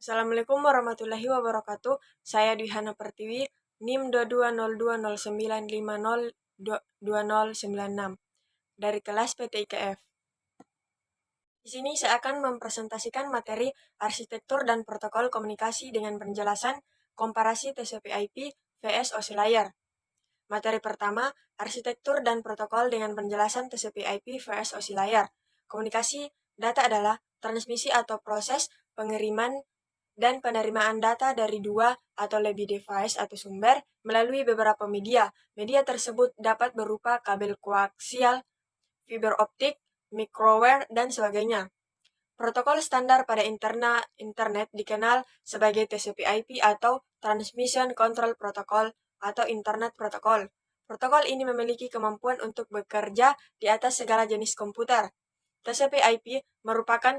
Assalamualaikum warahmatullahi wabarakatuh. Saya Dwihana Pertiwi, NIM 220209502096 dari kelas PTIKF. Di sini saya akan mempresentasikan materi arsitektur dan protokol komunikasi dengan penjelasan komparasi TCP/IP vs OSI layar. Materi pertama, arsitektur dan protokol dengan penjelasan TCP/IP vs OSI layar. Komunikasi data adalah transmisi atau proses pengiriman dan penerimaan data dari dua atau lebih device atau sumber melalui beberapa media. Media tersebut dapat berupa kabel koaksial, fiber optik, microwire, dan sebagainya. Protokol standar pada internet dikenal sebagai TCP/IP atau Transmission Control Protocol atau Internet Protocol. Protokol ini memiliki kemampuan untuk bekerja di atas segala jenis komputer. TCP/IP merupakan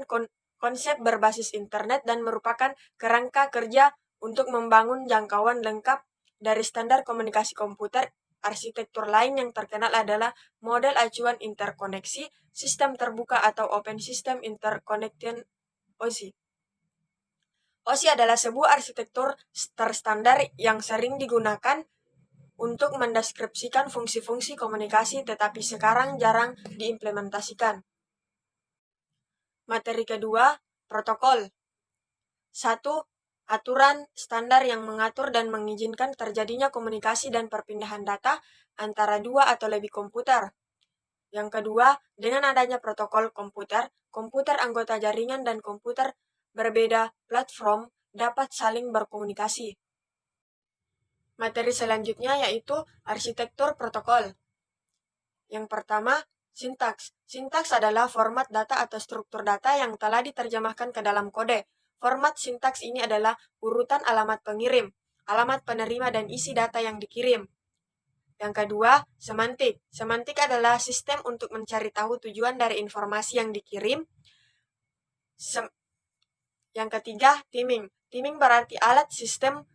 konsep berbasis internet dan merupakan kerangka kerja untuk membangun jangkauan lengkap dari standar komunikasi komputer. Arsitektur lain yang terkenal adalah model acuan interkoneksi, sistem terbuka atau Open System Interconnection (OSI). OSI adalah sebuah arsitektur terstandar yang sering digunakan untuk mendeskripsikan fungsi-fungsi komunikasi tetapi sekarang jarang diimplementasikan. Materi kedua, protokol. 1. Aturan standar yang mengatur dan mengizinkan terjadinya komunikasi dan perpindahan data antara dua atau lebih komputer. Yang kedua, dengan adanya protokol komputer, komputer anggota jaringan dan komputer berbeda platform dapat saling berkomunikasi. Materi selanjutnya yaitu arsitektur protokol. Yang pertama, sintaks. Sintaks adalah format data atau struktur data yang telah diterjemahkan ke dalam kode. Format sintaks ini adalah urutan alamat pengirim, alamat penerima, dan isi data yang dikirim. Yang kedua, semantik. Semantik adalah sistem untuk mencari tahu tujuan dari informasi yang dikirim. Yang ketiga, timing. Timing berarti alat sistem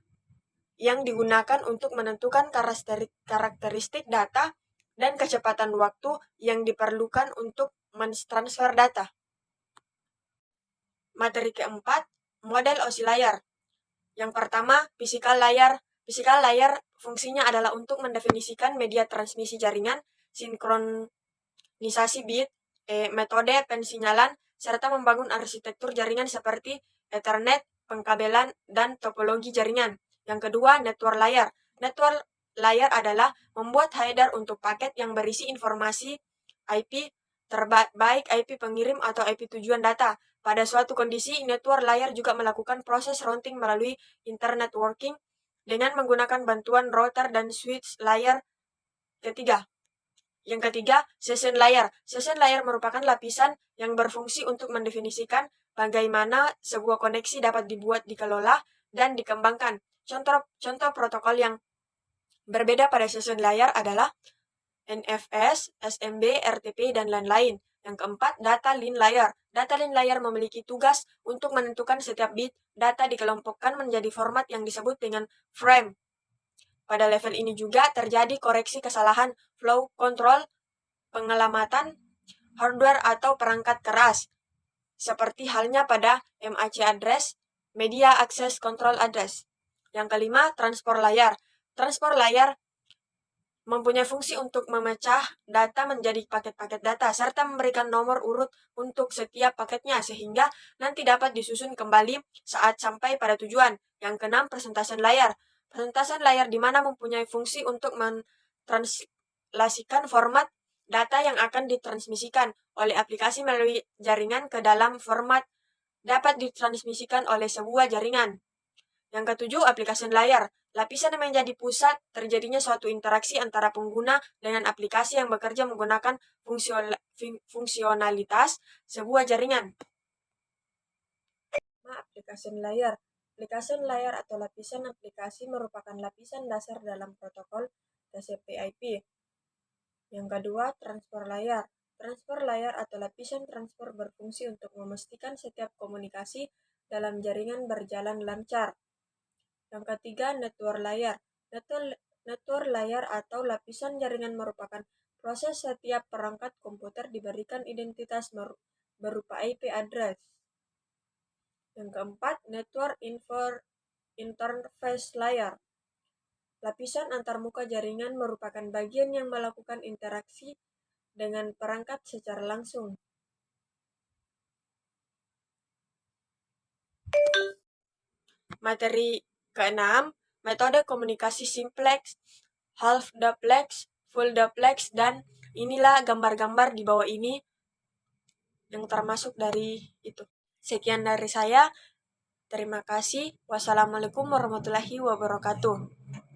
yang digunakan untuk menentukan karakteristik data dan kecepatan waktu yang diperlukan untuk mentransfer data. Materi keempat, model OSI layar. Yang pertama, fisikal layar. Fisikal layar fungsinya adalah untuk mendefinisikan media transmisi jaringan, sinkronisasi bit, metode pensinyalan, serta membangun arsitektur jaringan seperti Ethernet, pengkabelan, dan topologi jaringan. Yang kedua, network layar. Network layar adalah membuat header untuk paket yang berisi informasi IP, baik IP pengirim atau IP tujuan data. Pada suatu kondisi, network layar juga melakukan proses routing melalui internet working dengan menggunakan bantuan router dan switch layar. Yang ketiga, session layar. Session layar merupakan lapisan yang berfungsi untuk mendefinisikan bagaimana sebuah koneksi dapat dibuat, dikelola, dan dikembangkan. Contoh protokol yang berbeda pada session layar adalah NFS, SMB, RTP, dan lain-lain. Yang keempat, data link layar. Data link layar memiliki tugas untuk menentukan setiap bit data dikelompokkan menjadi format yang disebut dengan frame. Pada level ini juga terjadi koreksi kesalahan flow control, pengelamatan hardware atau perangkat keras, seperti halnya pada MAC address, Media Access Control Address. Yang kelima, transport layar. Transport layar mempunyai fungsi untuk memecah data menjadi paket-paket data, serta memberikan nomor urut untuk setiap paketnya, sehingga nanti dapat disusun kembali saat sampai pada tujuan. Yang keenam, presentasi layar. Presentasi layar di mana mempunyai fungsi untuk mentranslasikan format data yang akan ditransmisikan oleh aplikasi melalui jaringan ke dalam format dapat ditransmisikan oleh sebuah jaringan. Yang ketujuh, aplikasi layar. Lapisan yang menjadi pusat terjadinya suatu interaksi antara pengguna dengan aplikasi yang bekerja menggunakan fungsionalitas sebuah jaringan. Aplikasi layar. Aplikasi layar atau lapisan aplikasi merupakan lapisan dasar dalam protokol TCP/IP. Yang kedua, transfer layar. Transfer layar atau lapisan transfer berfungsi untuk memastikan setiap komunikasi dalam jaringan berjalan lancar. Yang ketiga, network layar. Network layar atau lapisan jaringan merupakan proses setiap perangkat komputer diberikan identitas berupa IP address. Yang keempat, network interface layer. Lapisan antarmuka jaringan merupakan bagian yang melakukan interaksi dengan perangkat secara langsung. Materi keenam, metode komunikasi simplex, half duplex, full duplex, dan inilah gambar-gambar di bawah ini yang termasuk dari itu. Sekian dari saya. Terima kasih. Wassalamualaikum warahmatullahi wabarakatuh.